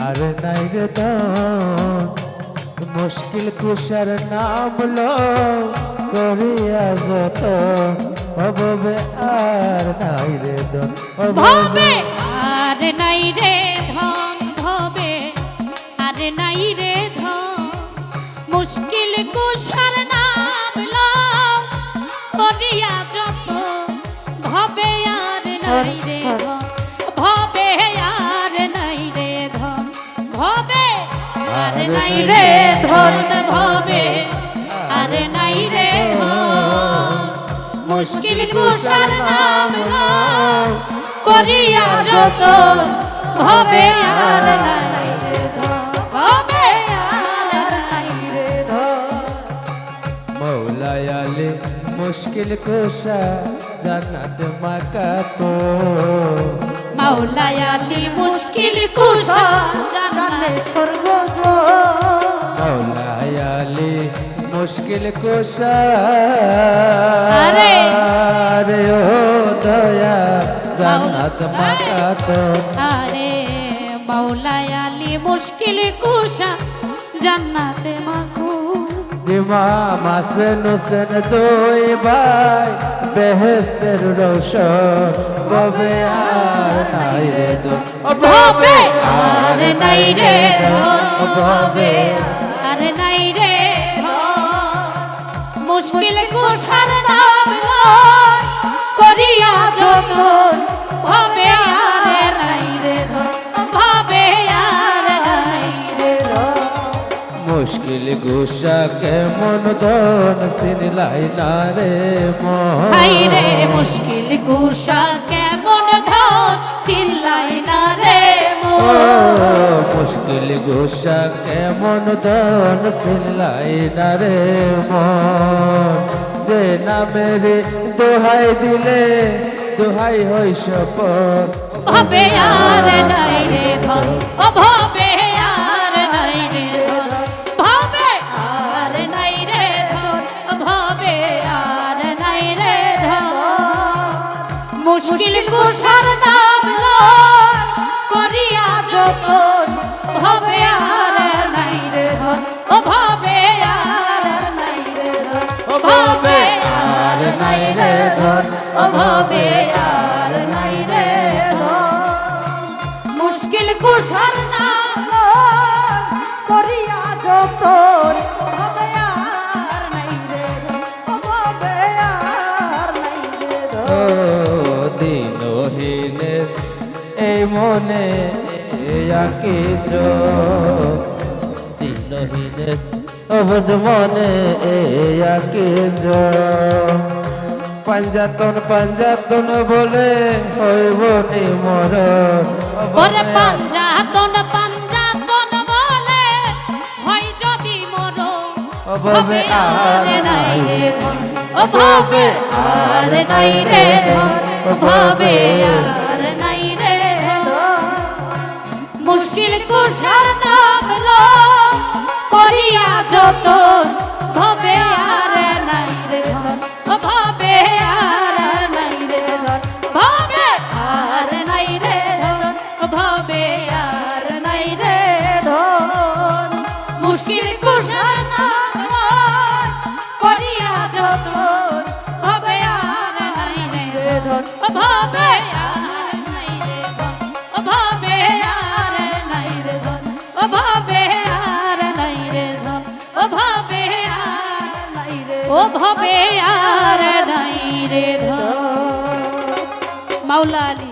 আর নাই রে ধন মুশকিল কুশার নাম লো করিয়া যত ভবে আর নাই রে ধন ভবে আর নাই রে ধন ভবে আর নাই রে ধন মুশকিল কুশার নাম লও করিয়া যত ভবে আর নাই রে ধন ভবে আর নাই রে ধন ভবে আর নাই রে ধন ভবে আর নাই রে ধন মুশকিল কুশার নাম লও করিয়া যত ভবে আর নাই রে ধন ভবে আর নাই রে ধন মৌলা আলী মুশকিল কুশা জান্নাত মাকাতো মাওলা আলী মুশকিল কুশা জান্নাতে স্বর্গ গো মৌলা আলী মুশকিল কুশা আরে আরে ও দয়া জান্নাত মাকাতো আরে মাওলা আলী মুশকিল কুশা জান্নাতে মাখো ইমাম হাসান হোসেন দুই ভাই বেহেশতের রৌশন ভবে আর নাই রে ধন ভবে আর নাই রে ধন ভবে আর নাই রে ধন মুশকিল কুশার নাম লয় করিয়া যত ভবে আর নাই রে ধন ভবে আর নাই রে ধন মুশকিল গুসা কেমন ধন সিনলাই না রে মন হাই রে মুশকিল কুশা কেমন ধন চিল্লাই না রে ও মন মুশকিল গুসা কেমন ধন সিনলাই না রে মন যে নামের দোহাই দিলে দোহাই হই সপন ভবে আর নাই রে ধন ও ভবে আর নাই রে ধন ভবে আর নাই রে ধন ভবে আর নাই রে ধন মুশকিল কুশার নাম লয় করিয়া যতন ভবে আর নাই রে ধন ও ভবে আর নাই রে ধন ও ভবে আর নাই রে ধন ও ভবে আর নাই রে ধন মুশকিল কুশার নাম লয় করিয়া যতন ভবে আর নাই রে ধন ও ভবে আর নাই রে ও ধন দিনহীনে এই মনে আকি দিনহীনে অবজ মনে আকি পাঞ্জাতন পাঞ্জাতন বলে হইব নি মর ওরে পাঞ্জাতন পাঞ্জাতন বলে হয় যদি মরো ভবে আর নাই রে ধন ও ভবে আর নাই রে ধন ভবে আর নাই রে ধন মুশকিল কুশার নাম লয় করিয়া যতন ভবে আর নাই রে ধন ও ভবে আর নাই রে ধন ভবে আর নাই রে ধন ও ভবে আর নাই রে ধন মুশকিল কুশার নাম লয় করিয়া যতন ভবে আর নাই রে ধন ও ভবে আর নাই রে ধন ও ভবে আর নাই রে ধন ও ভবে আর নাই রে ধন ও ভবে আর নাই রে ও ভবে আর নাই রে ধন মাওলা আলী।